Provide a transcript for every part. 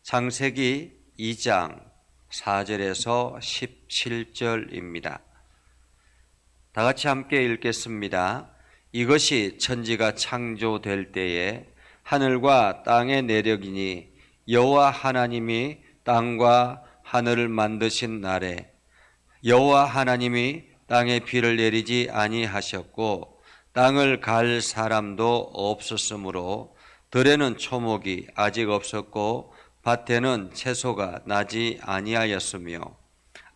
창세기 2장 4절에서 17절입니다. 다 같이 함께 읽겠습니다. 이것이 천지가 창조될 때에 하늘과 땅의 내력이니 여호와 하나님이 땅과 하늘을 만드신 날에 여호와 하나님이 땅에 비를 내리지 아니하셨고 땅을 갈 사람도 없었으므로 들에는 초목이 아직 없었고 밭에는 채소가 나지 아니하였으며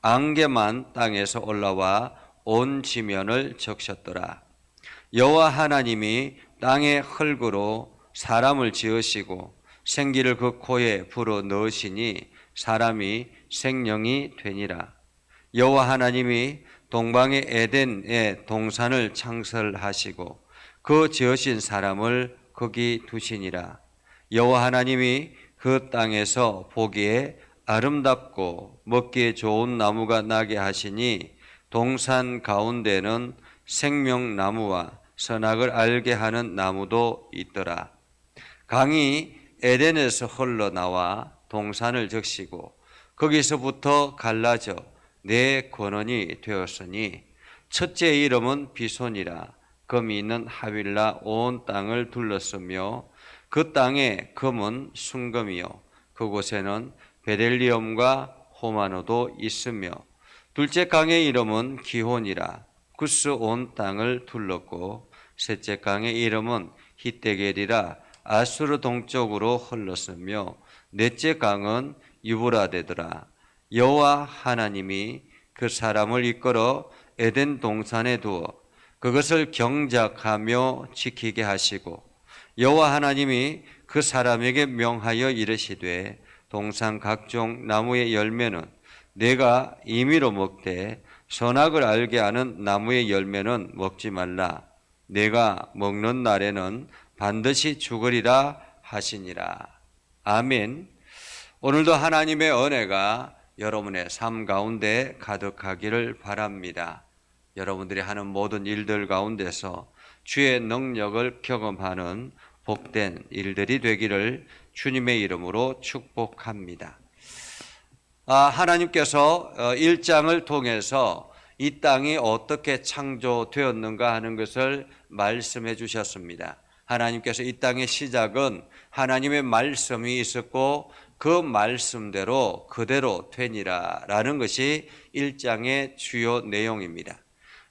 안개만 땅에서 올라와 온 지면을 적셨더라. 여호와 하나님이 땅의 흙으로 사람을 지으시고 생기를 그 코에 불어 넣으시니 사람이 생명이 되니라. 여호와 하나님이 동방의 에덴의 동산을 창설하시고 그 지으신 사람을 거기 두시니라. 여호와 하나님이 그 땅에서 보기에 아름답고 먹기에 좋은 나무가 나게 하시니 동산 가운데는 생명나무와 선악을 알게 하는 나무도 있더라. 강이 에덴에서 흘러나와 동산을 적시고 거기서부터 갈라져 네 권원이 되었으니 첫째 이름은 비손이라. 금이 있는 하윌라 온 땅을 둘렀으며 그 땅에 금은 순금이요 그곳에는 베델리엄과 호마노도 있으며 둘째 강의 이름은 기혼이라. 구스 온 땅을 둘렀고 셋째 강의 이름은 히데겔이라. 아수르 동쪽으로 흘렀으며 넷째 강은 유브라데더라. 여호와 하나님이 그 사람을 이끌어 에덴 동산에 두어 그것을 경작하며 지키게 하시고 여호와 하나님이 그 사람에게 명하여 이르시되 동산 각종 나무의 열매는 내가 임의로 먹되 선악을 알게 하는 나무의 열매는 먹지 말라. 내가 먹는 날에는 반드시 죽으리라 하시니라. 아멘. 오늘도 하나님의 은혜가 여러분의 삶 가운데 가득하기를 바랍니다. 여러분들이 하는 모든 일들 가운데서 주의 능력을 경험하는 복된 일들이 되기를 주님의 이름으로 축복합니다. 하나님께서 1장을 통해서 이 땅이 어떻게 창조되었는가 하는 것을 말씀해 주셨습니다. 하나님께서 이 땅의 시작은 하나님의 말씀이 있었고 그 말씀대로 그대로 되니라 라는 것이 1장의 주요 내용입니다.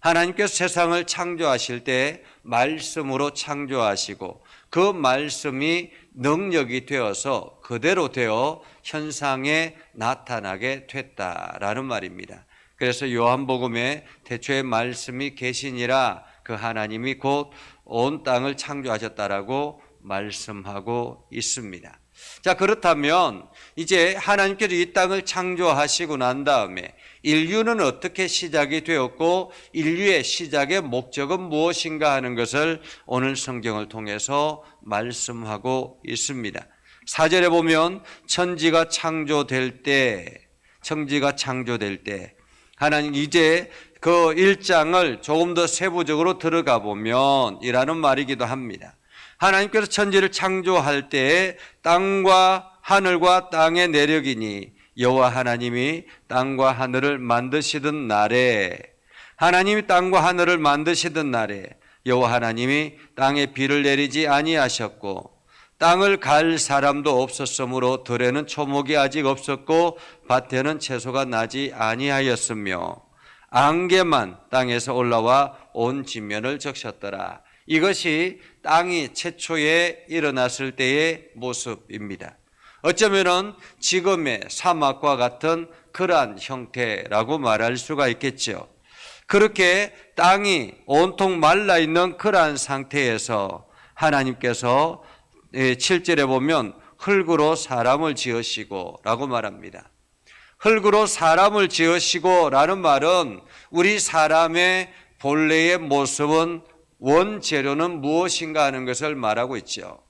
하나님께서 세상을 창조하실 때 말씀으로 창조하시고 그 말씀이 능력이 되어서 그대로 되어 현상에 나타나게 됐다라는 말입니다. 그래서 요한복음에 태초에 말씀이 계시니라 그 하나님이 곧 온 땅을 창조하셨다라고 말씀하고 있습니다. 자, 그렇다면 이제 하나님께서 이 땅을 창조하시고 난 다음에 인류는 어떻게 시작이 되었고 인류의 시작의 목적은 무엇인가 하는 것을 오늘 성경을 통해서 말씀하고 있습니다. 4절에 보면 천지가 창조될 때 하나님 이제 그 1장을 조금 더 세부적으로 들어가 보면 이라는 말이기도 합니다. 하나님께서 천지를 창조할 때에 땅과 하늘과 땅의 내력이니 여호와 하나님이 땅과 하늘을 만드시던 날에 하나님이 땅과 하늘을 만드시던 날에 여호와 하나님이 땅에 비를 내리지 아니하셨고 땅을 갈 사람도 없었으므로 들에는 초목이 아직 없었고 밭에는 채소가 나지 아니하였으며 안개만 땅에서 올라와 온 지면을 적셨더라. 이것이 땅이 최초에 일어났을 때의 모습입니다. 어쩌면은 지금의 사막과 같은 그러한 형태라고 말할 수가 있겠죠. 그렇게 땅이 온통 말라 있는 그러한 상태에서 하나님께서 7절에 보면 흙으로 사람을 지으시고 라고 말합니다. 흙으로 사람을 지으시고 라는 말은 우리 사람의 본래의 모습은 원재료는 무엇인가 하는 것을 말하고 있죠.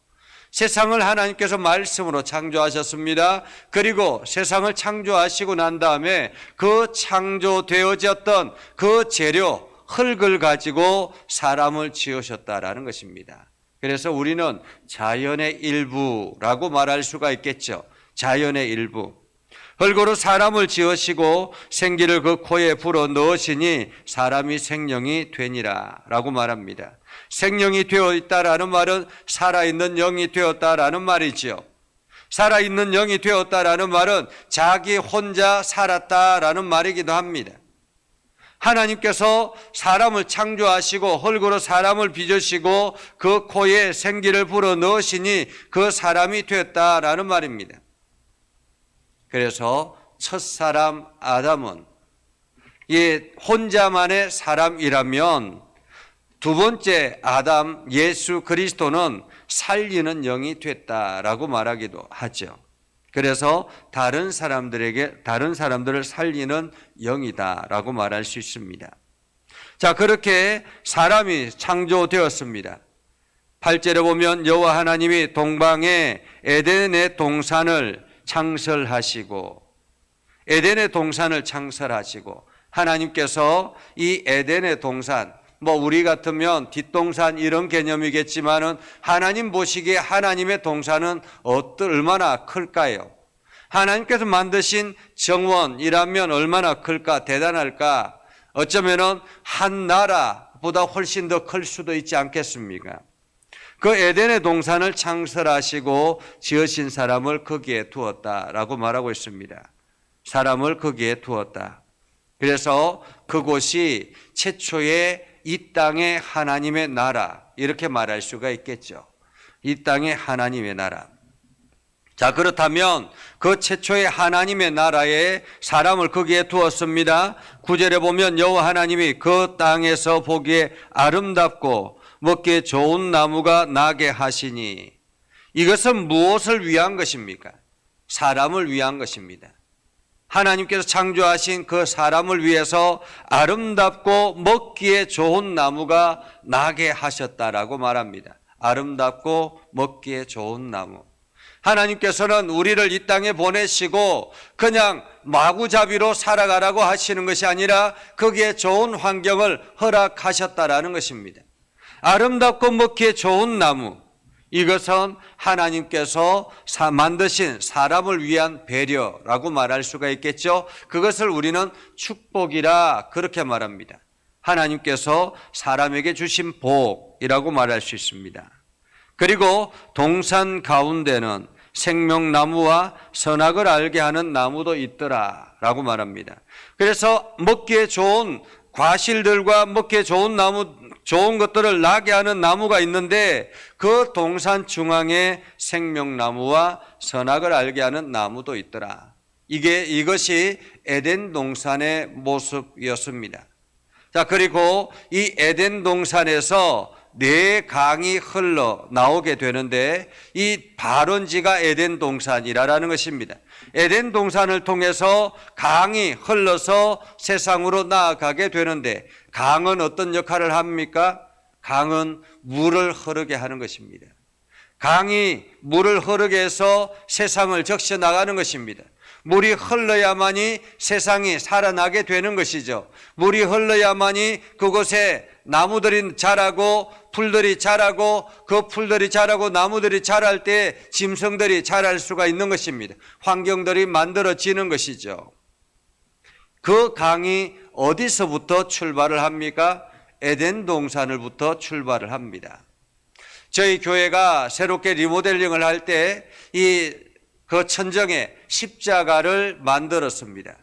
세상을 하나님께서 말씀으로 창조하셨습니다. 그리고 세상을 창조하시고 난 다음에 그 창조되어졌던 그 재료 흙을 가지고 사람을 지으셨다라는 것입니다. 그래서 우리는 자연의 일부라고 말할 수가 있겠죠. 자연의 일부. 흙으로 사람을 지으시고 생기를 그 코에 불어 넣으시니 사람이 생명이 되니라 라고 말합니다. 생명이 되어 있다라는 말은 살아있는 영이 되었다라는 말이지요. 살아있는 영이 되었다라는 말은 자기 혼자 살았다라는 말이기도 합니다. 하나님께서 사람을 창조하시고 흙으로 사람을 빚으시고 그 코에 생기를 불어 넣으시니 그 사람이 되었다라는 말입니다. 그래서 첫사람 아담은 혼자만의 사람이라면 두 번째 아담 예수 그리스도는 살리는 영이 됐다라고 말하기도 하죠. 그래서 다른 사람들을 살리는 영이다라고 말할 수 있습니다. 자, 그렇게 사람이 창조되었습니다. 8절에 보면 여호와 하나님이 동방에 에덴의 동산을 창설하시고 하나님께서 이 에덴의 동산, 우리 같으면 뒷동산 이런 개념이겠지만은 하나님 보시기에 하나님의 동산은 얼마나 클까요? 하나님께서 만드신 정원이라면 얼마나 클까, 대단할까? 어쩌면은 한 나라보다 훨씬 더 클 수도 있지 않겠습니까? 그 에덴의 동산을 창설하시고 지으신 사람을 거기에 두었다라고 말하고 있습니다. 사람을 거기에 두었다. 그래서 그곳이 최초의 이 땅의 하나님의 나라, 이렇게 말할 수가 있겠죠. 이 땅의 하나님의 나라. 자, 그렇다면 그 최초의 하나님의 나라에 사람을 거기에 두었습니다. 9절에 보면 여호와 하나님이 그 땅에서 보기에 아름답고 먹기에 좋은 나무가 나게 하시니, 이것은 무엇을 위한 것입니까? 사람을 위한 것입니다. 하나님께서 창조하신 그 사람을 위해서 아름답고 먹기에 좋은 나무가 나게 하셨다라고 말합니다. 아름답고 먹기에 좋은 나무. 하나님께서는 우리를 이 땅에 보내시고 그냥 마구잡이로 살아가라고 하시는 것이 아니라 거기에 좋은 환경을 허락하셨다라는 것입니다. 아름답고 먹기에 좋은 나무, 이것은 하나님께서 만드신 사람을 위한 배려라고 말할 수가 있겠죠. 그것을 우리는 축복이라 그렇게 말합니다. 하나님께서 사람에게 주신 복이라고 말할 수 있습니다. 그리고 동산 가운데는 생명나무와 선악을 알게 하는 나무도 있더라라고 말합니다. 그래서 먹기에 좋은 과실들과 먹기에 좋은 나무, 좋은 것들을 나게 하는 나무가 있는데 그 동산 중앙에 생명나무와 선악을 알게 하는 나무도 있더라. 이것이 에덴 동산의 모습이었습니다. 자, 그리고 이 에덴 동산에서 네 강이 흘러 나오게 되는데 이 발원지가 에덴 동산이라는 것입니다. 에덴 동산을 통해서 강이 흘러서 세상으로 나아가게 되는데 강은 어떤 역할을 합니까? 강은 물을 흐르게 하는 것입니다. 강이 물을 흐르게 해서 세상을 적셔 나가는 것입니다. 물이 흘러야만이 세상이 살아나게 되는 것이죠. 물이 흘러야만이 그곳에 나무들이 자라고 풀들이 자라고 그 풀들이 자라고 나무들이 자랄 때 짐승들이 자랄 수가 있는 것입니다. 환경들이 만들어지는 것이죠. 그 강이 어디서부터 출발을 합니까? 에덴 동산을부터 출발을 합니다. 저희 교회가 새롭게 리모델링을 할 때 그 천정에 십자가를 만들었습니다.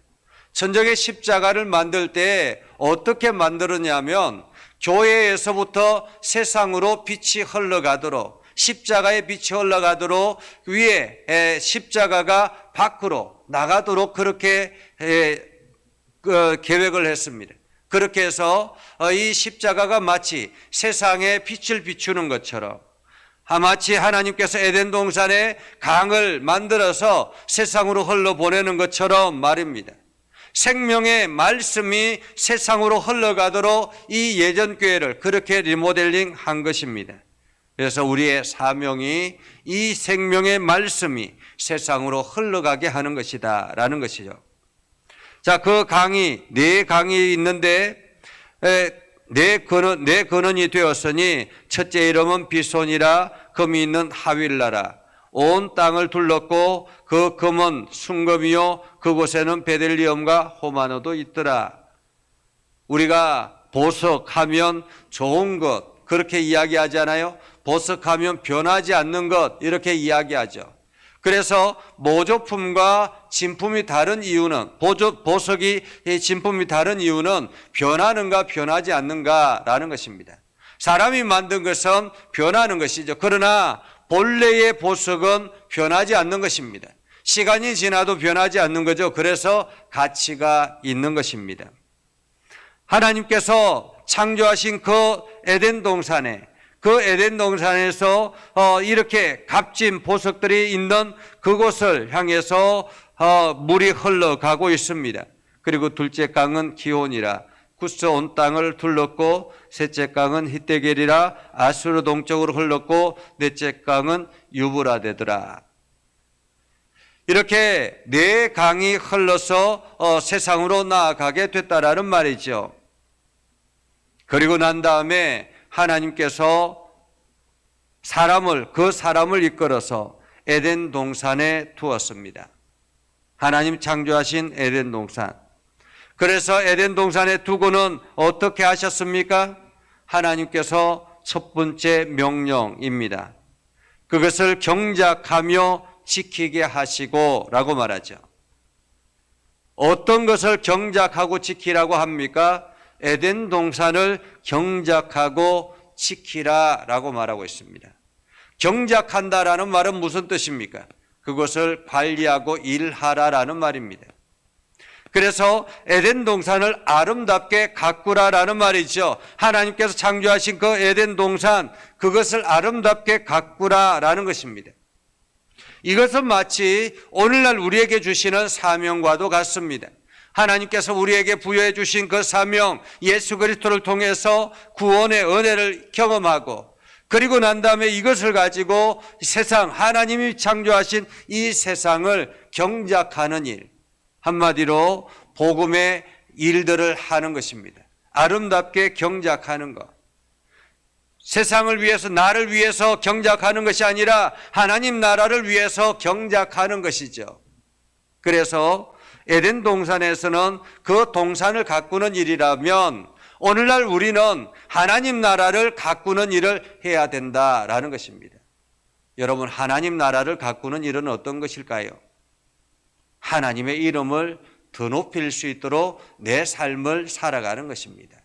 천정에 십자가를 만들 때 어떻게 만들었냐면 교회에서부터 세상으로 빛이 흘러가도록, 십자가의 빛이 흘러가도록 위에 십자가가 밖으로 나가도록 그렇게 계획을 했습니다. 그렇게 해서 이 십자가가 마치 세상에 빛을 비추는 것처럼, 마치 하나님께서 에덴 동산에 강을 만들어서 세상으로 흘러보내는 것처럼 말입니다. 생명의 말씀이 세상으로 흘러가도록 이 예전교회를 그렇게 리모델링 한 것입니다. 그래서 우리의 사명이 이 생명의 말씀이 세상으로 흘러가게 하는 것이다 라는 것이죠. 자, 그 강이, 네 강이 있는데 네 근원이 되었으니 첫째 이름은 비손이라, 금이 있는 하윌라라. 온 땅을 둘렀고 그 금은 순금이요 그곳에는 베들리엄과 호마노도 있더라. 우리가 보석하면 좋은 것 그렇게 이야기하잖아요. 보석하면 변하지 않는 것 이렇게 이야기하죠. 그래서 모조품과 진품이 다른 이유는 보석이 진품이 다른 이유는 변하는가 변하지 않는가라는 것입니다. 사람이 만든 것은 변하는 것이죠. 그러나 본래의 보석은 변하지 않는 것입니다. 시간이 지나도 변하지 않는 거죠. 그래서 가치가 있는 것입니다. 하나님께서 창조하신 그 에덴 동산에서 이렇게 값진 보석들이 있는 그곳을 향해서 물이 흘러가고 있습니다. 그리고 둘째 강은 기혼이라 구스 온 땅을 둘렀고 셋째 강은 히데겔이라 아수르 동쪽으로 흘렀고 넷째 강은 유브라데더라. 이렇게 네 강이 흘러서 세상으로 나아가게 됐다라는 말이죠. 그리고 난 다음에 하나님께서 그 사람을 이끌어서 에덴 동산에 두었습니다. 하나님 창조하신 에덴 동산. 그래서 에덴 동산에 두고는 어떻게 하셨습니까? 하나님께서 첫 번째 명령입니다. 그것을 경작하며 지키게 하시고 라고 말하죠. 어떤 것을 경작하고 지키라고 합니까? 에덴 동산을 경작하고 지키라 라고 말하고 있습니다. 경작한다라는 말은 무슨 뜻입니까? 그것을 관리하고 일하라라는 말입니다. 그래서 에덴 동산을 아름답게 가꾸라라는 말이죠. 하나님께서 창조하신 그 에덴 동산 그것을 아름답게 가꾸라라는 것입니다. 이것은 마치 오늘날 우리에게 주시는 사명과도 같습니다. 하나님께서 우리에게 부여해 주신 그 사명 예수 그리스도를 통해서 구원의 은혜를 경험하고 그리고 난 다음에 이것을 가지고 세상 하나님이 창조하신 이 세상을 경작하는 일 한마디로 복음의 일들을 하는 것입니다. 아름답게 경작하는 것. 세상을 위해서 나를 위해서 경작하는 것이 아니라 하나님 나라를 위해서 경작하는 것이죠. 그래서 에덴 동산에서는 그 동산을 가꾸는 일이라면 오늘날 우리는 하나님 나라를 가꾸는 일을 해야 된다라는 것입니다. 여러분 하나님 나라를 가꾸는 일은 어떤 것일까요? 하나님의 이름을 더 높일 수 있도록 내 삶을 살아가는 것입니다.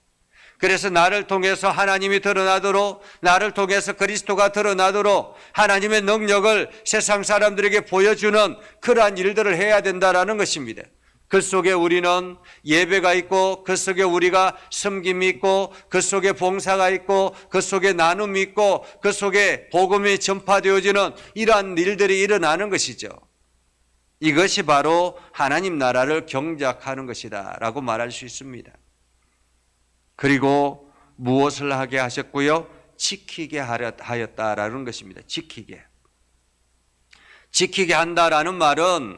그래서 나를 통해서 하나님이 드러나도록 나를 통해서 그리스도가 드러나도록 하나님의 능력을 세상 사람들에게 보여주는 그러한 일들을 해야 된다라는 것입니다. 그 속에 우리는 예배가 있고 그 속에 우리가 섬김이 있고 그 속에 봉사가 있고 그 속에 나눔이 있고 그 속에 복음이 전파되어지는 이러한 일들이 일어나는 것이죠. 이것이 바로 하나님 나라를 경작하는 것이다 라고 말할 수 있습니다. 그리고 무엇을 하게 하셨고요? 지키게 하였다라는 것입니다. 지키게 한다라는 말은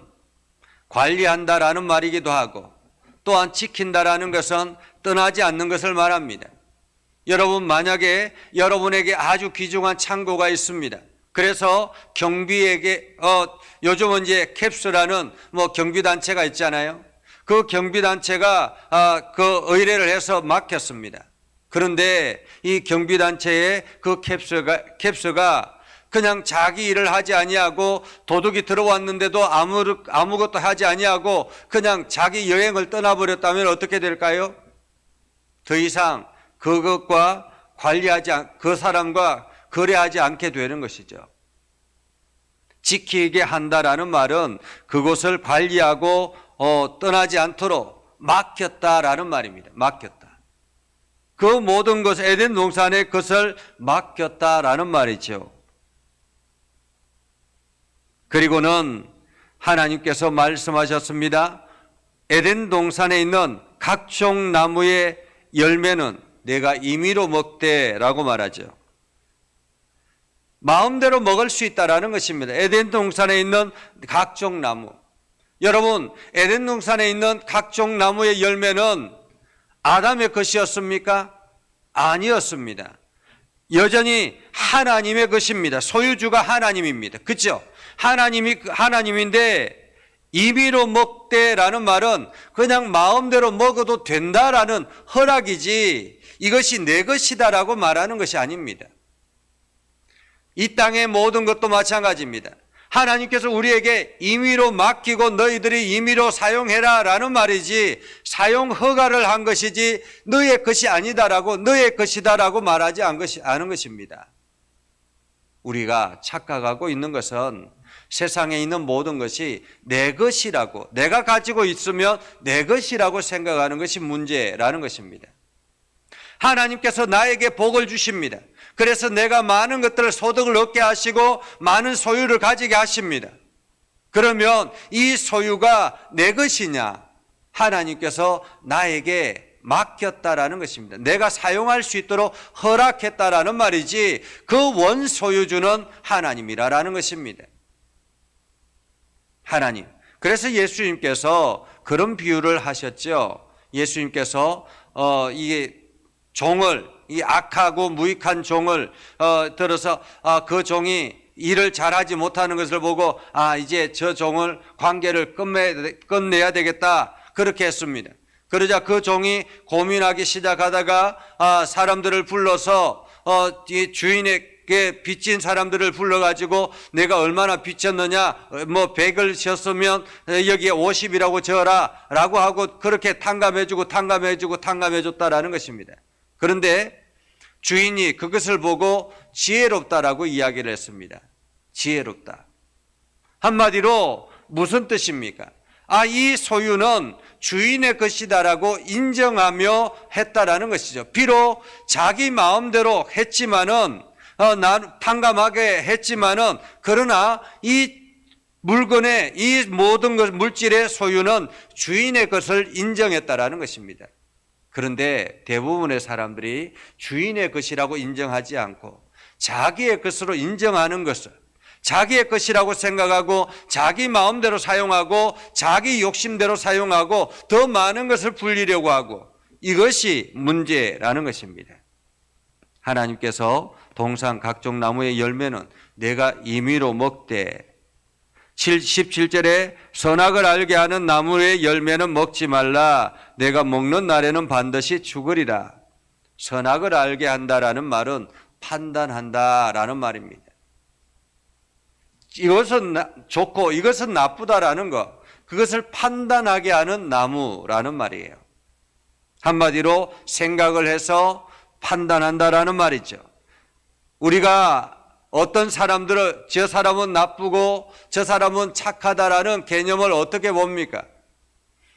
관리한다라는 말이기도 하고 또한 지킨다라는 것은 떠나지 않는 것을 말합니다. 여러분 만약에 여러분에게 아주 귀중한 창고가 있습니다. 그래서 경비에게 요즘은 이제 캡스라는 경비단체가 있잖아요. 그 경비단체가 그 의뢰를 해서 맡겼습니다. 그런데 이 경비단체의 그 캡스가 그냥 자기 일을 하지 아니하고 도둑이 들어왔는데도 아무것도 하지 아니하고 그냥 자기 여행을 떠나버렸다면 어떻게 될까요? 더 이상 그것과 그 사람과 거래하지 않게 되는 것이죠. 지키게 한다라는 말은 그곳을 관리하고 떠나지 않도록 맡겼다라는 말입니다. 맡겼다. 그 모든 것 에덴 동산에 그것을 맡겼다라는 말이죠. 그리고는 하나님께서 말씀하셨습니다. 에덴 동산에 있는 각종 나무의 열매는 내가 임의로 먹되라고 말하죠. 마음대로 먹을 수 있다라는 것입니다. 에덴 동산에 있는 각종 나무. 여러분, 에덴 동산에 있는 각종 나무의 열매는 아담의 것이었습니까? 아니었습니다. 여전히 하나님의 것입니다. 소유주가 하나님입니다. 그렇죠? 하나님인데 임의로 먹되라는 말은 그냥 마음대로 먹어도 된다라는 허락이지 이것이 내 것이다라고 말하는 것이 아닙니다. 이 땅의 모든 것도 마찬가지입니다. 하나님께서 우리에게 임의로 맡기고 너희들이 임의로 사용해라 라는 말이지 사용 허가를 한 것이지 너의 것이 아니다라고 너의 것이다라고 말하지 않은 것입니다. 우리가 착각하고 있는 것은 세상에 있는 모든 것이 내 것이라고 내가 가지고 있으면 내 것이라고 생각하는 것이 문제라는 것입니다. 하나님께서 나에게 복을 주십니다. 그래서 내가 많은 것들을 소득을 얻게 하시고 많은 소유를 가지게 하십니다. 그러면 이 소유가 내 것이냐? 하나님께서 나에게 맡겼다라는 것입니다. 내가 사용할 수 있도록 허락했다라는 말이지 그 원소유주는 하나님이라는 것입니다. 하나님. 그래서 예수님께서 그런 비유를 하셨죠. 예수님께서 이 악하고 무익한 종을 들어서 그 종이 일을 잘하지 못하는 것을 보고 이제 저 종을 관계를 끝내야 되겠다 그렇게 했습니다. 그러자 그 종이 고민하기 시작하다가 사람들을 불러서 이 주인에게 빚진 사람들을 불러가지고 내가 얼마나 빚졌느냐 100을 졌으면 여기에 50이라고 적어라 라고 하고 그렇게 탕감해줬다라는 것입니다. 그런데 주인이 그것을 보고 지혜롭다라고 이야기를 했습니다. 지혜롭다. 한마디로 무슨 뜻입니까? 이 소유는 주인의 것이다라고 인정하며 했다라는 것이죠. 비록 자기 마음대로 했지만은 탕감하게 했지만은 그러나 이 물건의 이 모든 것 물질의 소유는 주인의 것을 인정했다라는 것입니다. 그런데 대부분의 사람들이 주인의 것이라고 인정하지 않고 자기의 것으로 인정하는 것을 자기의 것이라고 생각하고 자기 마음대로 사용하고 자기 욕심대로 사용하고 더 많은 것을 불리려고 하고 이것이 문제라는 것입니다. 하나님께서 동산 각종 나무의 열매는 내가 임의로 먹되 17절에 선악을 알게 하는 나무의 열매는 먹지 말라. 내가 먹는 날에는 반드시 죽으리라. 선악을 알게 한다라는 말은 판단한다라는 말입니다. 이것은 좋고 이것은 나쁘다라는 것, 그것을 판단하게 하는 나무라는 말이에요. 한마디로 생각을 해서 판단한다라는 말이죠. 우리가 어떤 사람들을 저 사람은 나쁘고 저 사람은 착하다라는 개념을 어떻게 봅니까?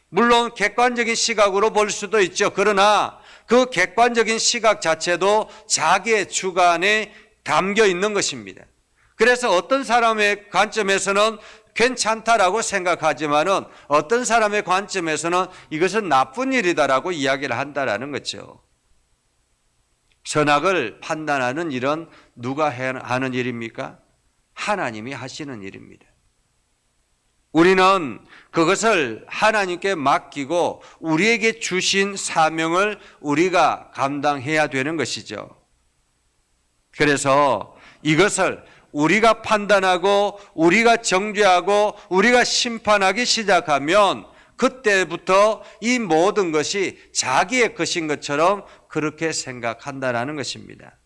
물론 객관적인 시각으로 볼 수도 있죠. 그러나 그 객관적인 시각 자체도 자기의 주관에 담겨 있는 것입니다. 그래서 어떤 사람의 관점에서는 괜찮다라고 생각하지만은 어떤 사람의 관점에서는 이것은 나쁜 일이다라고 이야기를 한다라는 거죠. 선악을 판단하는 일은 누가 하는 일입니까? 하나님이 하시는 일입니다. 우리는 그것을 하나님께 맡기고 우리에게 주신 사명을 우리가 감당해야 되는 것이죠. 그래서 이것을 우리가 판단하고 우리가 정죄하고 우리가 심판하기 시작하면 그때부터 이 모든 것이 자기의 것인 것처럼 그렇게 생각한다는 것입니다.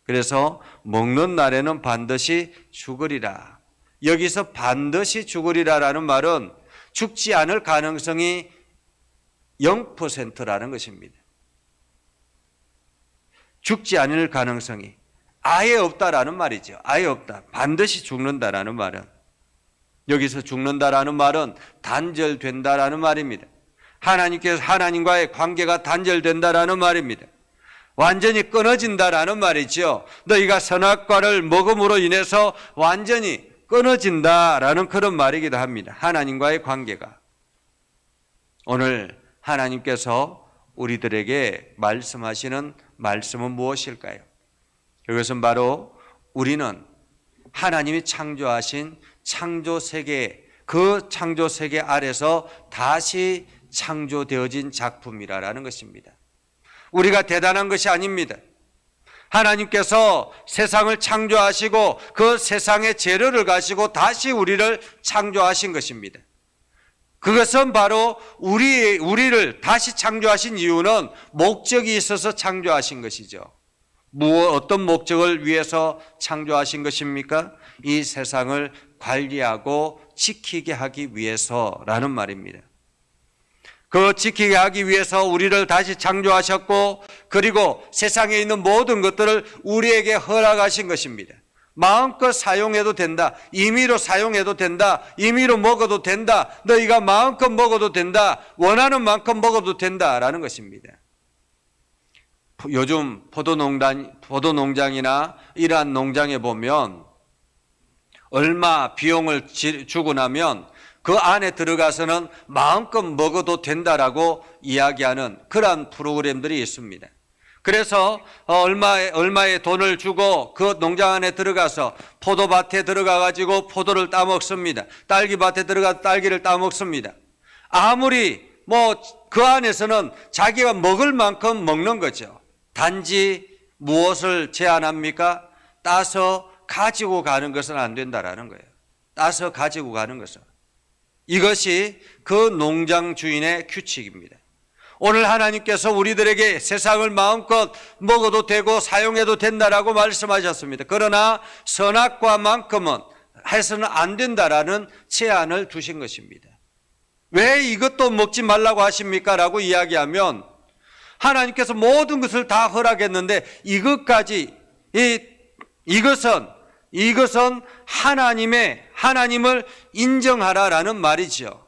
그래서 먹는 날에는 반드시 죽으리라. 여기서 반드시 죽으리라라는 말은 죽지 않을 가능성이 0%라는 것입니다. 죽지 않을 가능성이 아예 없다라는 말이죠. 아예 없다. 반드시 죽는다라는 말은, 여기서 죽는다라는 말은 단절된다라는 말입니다. 하나님과의 관계가 단절된다라는 말입니다. 완전히 끊어진다라는 말이죠. 너희가 선악과를 먹음으로 인해서 완전히 끊어진다라는 그런 말이기도 합니다. 하나님과의 관계가. 오늘 하나님께서 우리들에게 말씀하시는 말씀은 무엇일까요? 그것은 바로 우리는 하나님이 창조하신 창조세계, 그 창조세계 아래서 다시 창조되어진 작품이라는 것입니다. 우리가 대단한 것이 아닙니다. 하나님께서 세상을 창조하시고 그 세상의 재료를 가지고 다시 우리를 창조하신 것입니다. 그것은 바로 우리를 다시 창조하신 이유는 목적이 있어서 창조하신 것이죠. 어떤 목적을 위해서 창조하신 것입니까? 이 세상을 관리하고 지키게 하기 위해서라는 말입니다. 그 지키게 하기 위해서 우리를 다시 창조하셨고, 그리고 세상에 있는 모든 것들을 우리에게 허락하신 것입니다. 마음껏 사용해도 된다. 임의로 사용해도 된다. 임의로 먹어도 된다. 너희가 마음껏 먹어도 된다. 원하는 만큼 먹어도 된다라는 것입니다. 요즘 포도농장이나 이러한 농장에 보면 얼마 비용을 주고 나면 그 안에 들어가서는 마음껏 먹어도 된다라고 이야기하는 그러한 프로그램들이 있습니다. 그래서 얼마의 돈을 주고 그 농장 안에 들어가서 포도밭에 들어가 가지고 포도를 따먹습니다. 딸기밭에 들어가 딸기를 따먹습니다. 아무리 그 안에서는 자기가 먹을 만큼 먹는 거죠. 단지 무엇을 제한합니까? 따서 가지고 가는 것은 안 된다라는 거예요. 따서 가지고 가는 것은. 이것이 그 농장 주인의 규칙입니다. 오늘 하나님께서 우리들에게 세상을 마음껏 먹어도 되고 사용해도 된다라고 말씀하셨습니다. 그러나 선악과만큼은 해서는 안 된다라는 제한을 두신 것입니다. 왜 이것도 먹지 말라고 하십니까? 라고 이야기하면 하나님께서 모든 것을 다 허락했는데 이것까지 이것은 하나님을 인정하라라는 말이죠.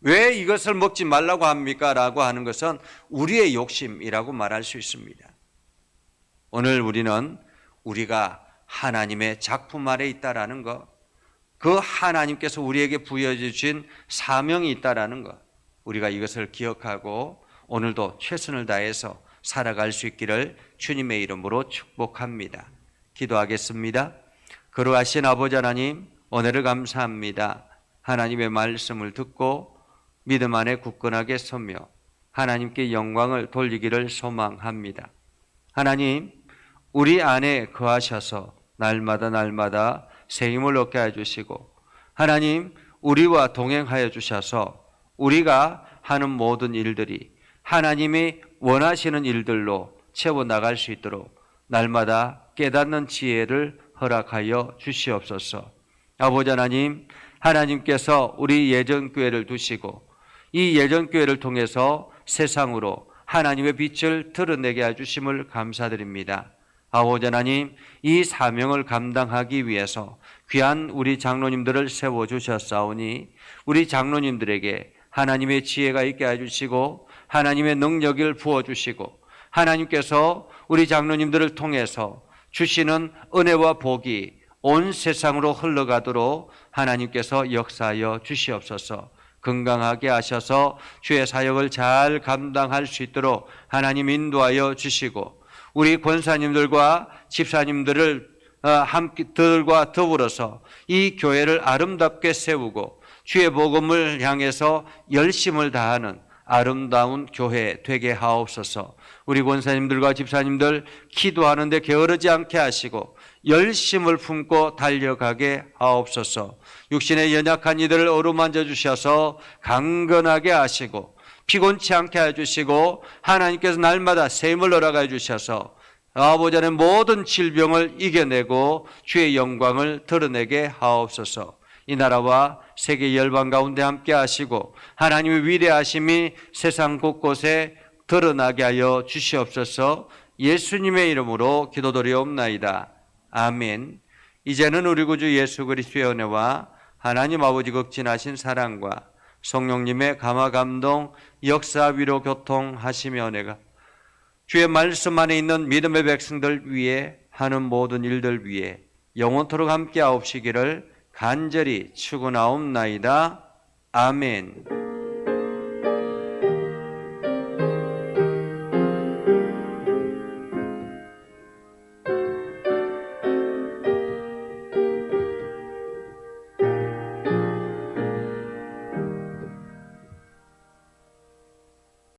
왜 이것을 먹지 말라고 합니까? 라고 하는 것은 우리의 욕심이라고 말할 수 있습니다. 오늘 우리가 하나님의 작품 아래 있다라는 것, 그 하나님께서 우리에게 부여해 주신 사명이 있다라는 것, 우리가 이것을 기억하고 오늘도 최선을 다해서 살아갈 수 있기를 주님의 이름으로 축복합니다. 기도하겠습니다. 거룩하신 아버지 하나님, 오늘을 감사합니다. 하나님의 말씀을 듣고 믿음 안에 굳건하게 서며 하나님께 영광을 돌리기를 소망합니다. 하나님, 우리 안에 거하셔서 날마다 새 힘을 얻게 해주시고, 하나님, 우리와 동행하여 주셔서 우리가 하는 모든 일들이 하나님이 원하시는 일들로 채워나갈 수 있도록 날마다 깨닫는 지혜를 허락하여 주시옵소서. 아버지 하나님, 하나님께서 우리 예전교회를 두시고 이 예전교회를 통해서 세상으로 하나님의 빛을 드러내게 해주심을 감사드립니다. 아버지 하나님, 이 사명을 감당하기 위해서 귀한 우리 장로님들을 세워주셨사오니 우리 장로님들에게 하나님의 지혜가 있게 해주시고 하나님의 능력을 부어주시고 하나님께서 우리 장로님들을 통해서 주시는 은혜와 복이 온 세상으로 흘러가도록 하나님께서 역사하여 주시옵소서. 건강하게 하셔서 주의 사역을 잘 감당할 수 있도록 하나님 인도하여 주시고 우리 권사님들과 집사님들과 더불어서 이 교회를 아름답게 세우고 주의 복음을 향해서 열심을 다하는 아름다운 교회 되게 하옵소서. 우리 권사님들과 집사님들 기도하는데 게으르지 않게 하시고 열심을 품고 달려가게 하옵소서. 육신의 연약한 이들을 어루만져 주셔서 강건하게 하시고 피곤치 않게 해주시고 하나님께서 날마다 새 힘을 허락해 주셔서 아버지 하나님 모든 질병을 이겨내고 주의 영광을 드러내게 하옵소서. 이 나라와 세계 열방 가운데 함께 하시고 하나님의 위대하심이 세상 곳곳에 드러나게 하여 주시옵소서. 예수님의 이름으로 기도드리옵나이다. 아멘. 이제는 우리 구주 예수 그리스도의 은혜와 하나님 아버지 극진하신 사랑과 성령님의 감화 감동 역사 위로 교통하시며 은혜가 주의 말씀 안에 있는 믿음의 백성들 위에 하는 모든 일들 위에 영원토록 함께 하옵시기를 간절히 축원하옵나이다. 아멘.